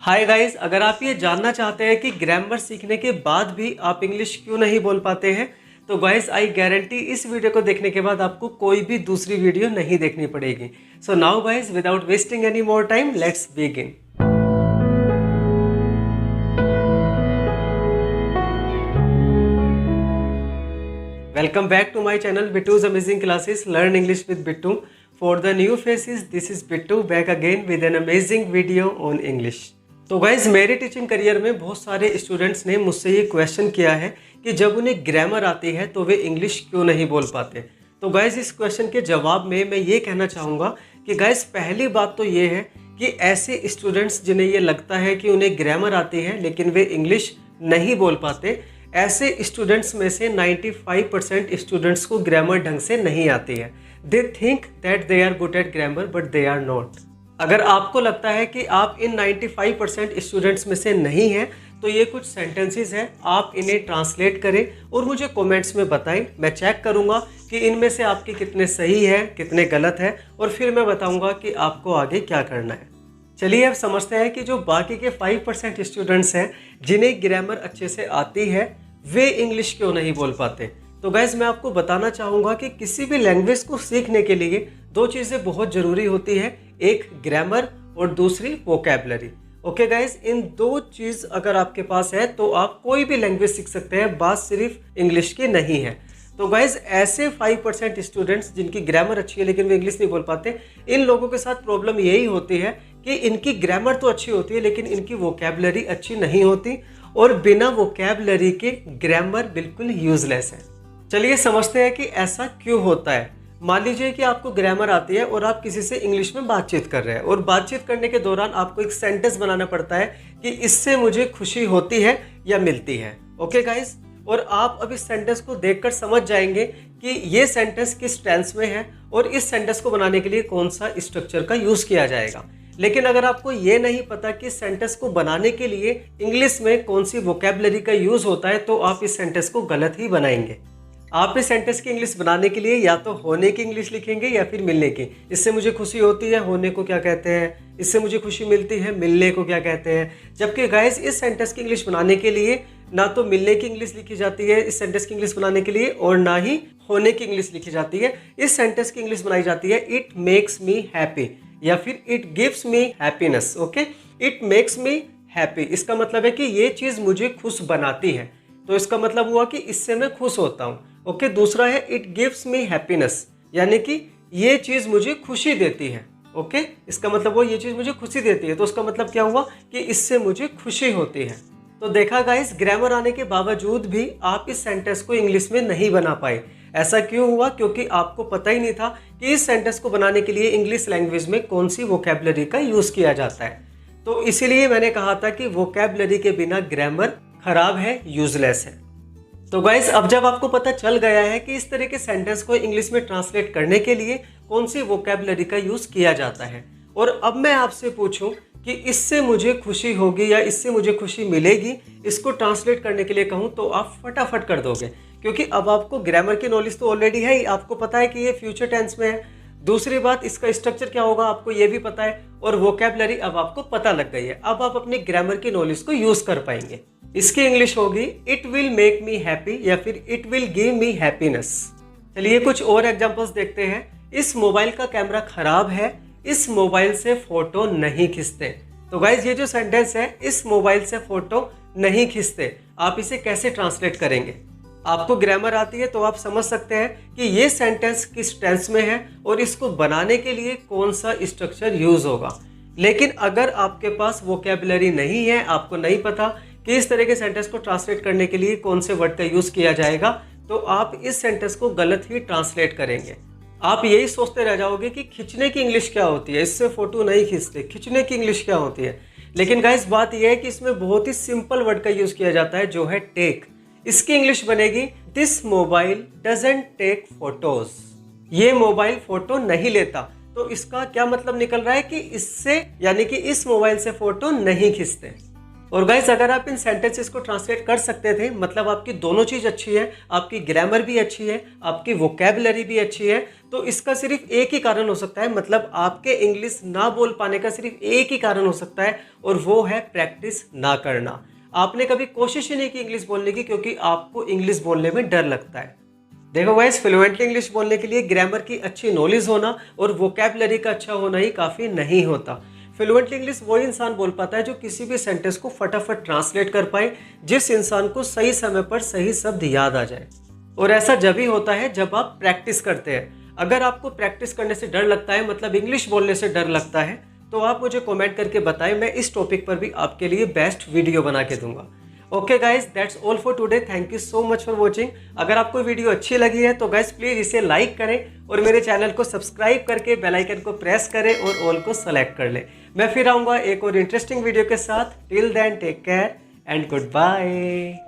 Hi guys, अगर आप ये जानना चाहते हैं कि ग्रामर सीखने के बाद भी आप इंग्लिश क्यों नहीं बोल पाते हैं, तो गाइस आई गारंटी इस वीडियो को देखने के बाद आपको कोई भी दूसरी वीडियो नहीं देखनी पड़ेगी। So now guys, without wasting any more time, let's begin. Welcome back to my channel Bittu's Amazing Classes Learn English with Bittu. For the new faces, this is Bittu back again with an amazing video on English. तो guys, मेरे teaching career में बहुत सारे students ने मुझसे ये question किया है कि जब उन्हें ग्रामर आती है तो वे इंग्लिश क्यों नहीं बोल पाते। तो गाइज, इस क्वेश्चन के जवाब में मैं ये कहना चाहूँगा कि गाइज, पहली बात तो ये है कि ऐसे स्टूडेंट्स जिन्हें ये लगता है कि उन्हें ग्रामर आती है लेकिन वे इंग्लिश नहीं बोल पाते, ऐसे स्टूडेंट्स में से 95% स्टूडेंट्स को ग्रामर ढंग से नहीं आती है। They think that they are good at grammar but they are not. अगर आपको लगता है कि आप इन 95% स्टूडेंट्स में से नहीं हैं, तो ये कुछ सेंटेंसेस हैं, आप इन्हें ट्रांसलेट करें और मुझे कमेंट्स में बताएं। मैं चेक करूंगा कि इनमें से आपके कितने सही है, कितने गलत है, और फिर मैं बताऊंगा कि आपको आगे क्या करना है। चलिए अब समझते हैं कि जो बाकी के 5% स्टूडेंट्स हैं जिन्हें ग्रामर अच्छे से आती है, वे इंग्लिश क्यों नहीं बोल पाते। तो गाइज, मैं आपको बताना चाहूँगा कि किसी भी लैंग्वेज को सीखने के लिए दो चीज़ें बहुत ज़रूरी होती है, एक ग्रामर और दूसरी वोकैबुलरी। ओके गाइज, इन दो चीज़ अगर आपके पास है तो आप कोई भी लैंग्वेज सीख सकते हैं, बात सिर्फ इंग्लिश की नहीं है। तो गाइज, ऐसे 5% स्टूडेंट्स जिनकी ग्रामर अच्छी है लेकिन वे इंग्लिश नहीं बोल पाते, इन लोगों के साथ प्रॉब्लम यही होती है कि इनकी ग्रामर तो अच्छी होती है लेकिन इनकी वोकैबुलरी अच्छी नहीं होती, और बिना वोकैबुलरी के ग्रामर बिल्कुल यूजलेस है। चलिए समझते हैं कि ऐसा क्यों होता है। मान लीजिए कि आपको ग्रामर आती है और आप किसी से इंग्लिश में बातचीत कर रहे हैं, और बातचीत करने के दौरान आपको एक सेंटेंस बनाना पड़ता है कि इससे मुझे खुशी होती है या मिलती है। ओके गाइस, और आप अब इस सेंटेंस को देखकर समझ जाएंगे कि ये सेंटेंस किस टेंस में है और इस सेंटेंस को बनाने के लिए कौन सा स्ट्रक्चर का यूज किया जाएगा। लेकिन अगर आपको ये नहीं पता कि सेंटेंस को बनाने के लिए इंग्लिश में कौन सी वोकैबुलरी का यूज होता है, तो आप इस सेंटेंस को गलत ही बनाएंगे। आप इस सेंटेंस की इंग्लिश बनाने के लिए या तो होने की इंग्लिश लिखेंगे या फिर मिलने की। इससे मुझे खुशी होती है, होने को क्या कहते हैं, इससे मुझे खुशी मिलती है, मिलने को क्या कहते हैं। जबकि गाइस, इस सेंटेंस की इंग्लिश बनाने के लिए ना तो मिलने की इंग्लिश लिखी जाती है इस सेंटेंस की इंग्लिश बनाने के लिए, और ना ही होने की इंग्लिश लिखी जाती है। इस सेंटेंस की इंग्लिश बनाई जाती है इट मेक्स मी हैप्पी या फिर it gives me happiness. Okay, it makes me happy, इसका मतलब है कि ये चीज़ मुझे खुश बनाती है, तो इसका मतलब हुआ कि इससे मैं खुश होता हूँ। ओके, दूसरा है इट गिव्स मी हैप्पीनेस, यानी कि ये चीज़ मुझे खुशी देती है। ओके, इसका मतलब वो ये चीज़ मुझे खुशी देती है, तो उसका मतलब क्या हुआ कि इससे मुझे खुशी होती है। तो देखा गाइस, ग्रामर आने के बावजूद भी आप इस सेंटेंस को इंग्लिश में नहीं बना पाए। ऐसा क्यों हुआ? क्योंकि आपको पता ही नहीं था कि इस सेंटेंस को बनाने के लिए इंग्लिश लैंग्वेज में कौन सी वोकैबुलरी का यूज़ किया जाता है। तो इसीलिए मैंने कहा था कि वोकैबुलरी के बिना ग्रामर खराब है, यूजलेस है। तो गाइस, अब जब आपको पता चल गया है कि इस तरह के सेंटेंस को इंग्लिश में ट्रांसलेट करने के लिए कौन सी वोकैबुलरी का यूज़ किया जाता है, और अब मैं आपसे पूछूं कि इससे मुझे खुशी होगी या इससे मुझे खुशी मिलेगी, इसको ट्रांसलेट करने के लिए कहूं तो आप फटाफट कर दोगे, क्योंकि अब आपको ग्रामर की नॉलेज तो ऑलरेडी है ही। आपको पता है कि ये फ्यूचर टेंस में है। दूसरी बात, इसका स्ट्रक्चर क्या होगा आपको ये भी पता है, और वोकैबुलरी अब आपको पता लग गई है। अब आप अपनी ग्रामर की नॉलेज को यूज कर पाएंगे। इसकी इंग्लिश होगी it will make me happy या फिर it will give me happiness. चलिए कुछ और एग्जांपल्स देखते हैं। इस मोबाइल का कैमरा खराब है, इस मोबाइल से फोटो नहीं खींचते। तो गाइज, ये जो सेंटेंस है, इस मोबाइल से फोटो नहीं खींचते, आप इसे कैसे ट्रांसलेट करेंगे? आपको ग्रामर आती है तो आप समझ सकते हैं कि ये सेंटेंस किस टेंस में है और इसको बनाने के लिए कौन सा स्ट्रक्चर यूज होगा। लेकिन अगर आपके पास वोकैबुलरी नहीं है, आपको नहीं पता कि इस तरह के सेंटेंस को ट्रांसलेट करने के लिए कौन से वर्ड का यूज किया जाएगा, तो आप इस सेंटेंस को गलत ही ट्रांसलेट करेंगे। आप यही सोचते रह जाओगे कि खींचने की इंग्लिश क्या होती है, इससे फोटो नहीं खींचते, खींचने की इंग्लिश क्या होती है। लेकिन गाइस, बात यह है कि इसमें बहुत ही सिंपल वर्ड का यूज किया जाता है, जो है टेक। इसकी इंग्लिश बनेगी this mobile doesn't take photos. ये मोबाइल फोटो नहीं लेता। तो इसका क्या मतलब निकल रहा है कि इससे, यानी कि इस मोबाइल से फोटो नहीं खींचते। और गाइस अगर आप इन सेंटेंसेस को ट्रांसलेट कर सकते थे, मतलब आपकी दोनों चीज़ अच्छी है, आपकी ग्रामर भी अच्छी है, आपकी वोकैबुलरी भी अच्छी है, तो इसका सिर्फ एक ही कारण हो सकता है, मतलब आपके इंग्लिश ना बोल पाने का सिर्फ एक ही कारण हो सकता है, और वो है प्रैक्टिस ना करना। आपने कभी कोशिश ही नहीं की इंग्लिश बोलने की, क्योंकि आपको इंग्लिश बोलने में डर लगता है। देखो गाइस, फ्लुएंटली इंग्लिश बोलने के लिए ग्रामर की अच्छी नॉलेज होना और वोकैबुलरी का अच्छा होना ही काफ़ी नहीं होता। फ्लुएंटली इंग्लिश वो इंसान बोल पाता है जो किसी भी सेंटेंस को फटाफट ट्रांसलेट कर पाए, जिस इंसान को सही समय पर सही शब्द याद आ जाए। और ऐसा जब ही होता है जब आप प्रैक्टिस करते हैं। अगर आपको प्रैक्टिस करने से डर लगता है, मतलब इंग्लिश बोलने से डर लगता है, तो आप मुझे कमेंट करके बताएं, मैं इस टॉपिक पर भी आपके लिए बेस्ट वीडियो बना के दूंगा। Okay guys, that's all for today. Thank you so much for watching. अगर आपको वीडियो अच्छी लगी है तो गाइज प्लीज़ इसे लाइक करें और मेरे चैनल को सब्सक्राइब करके बेल आइकन को प्रेस करें और ऑल को सेलेक्ट कर लें। मैं फिर आऊँगा एक और इंटरेस्टिंग वीडियो के साथ। Till then take care and good bye.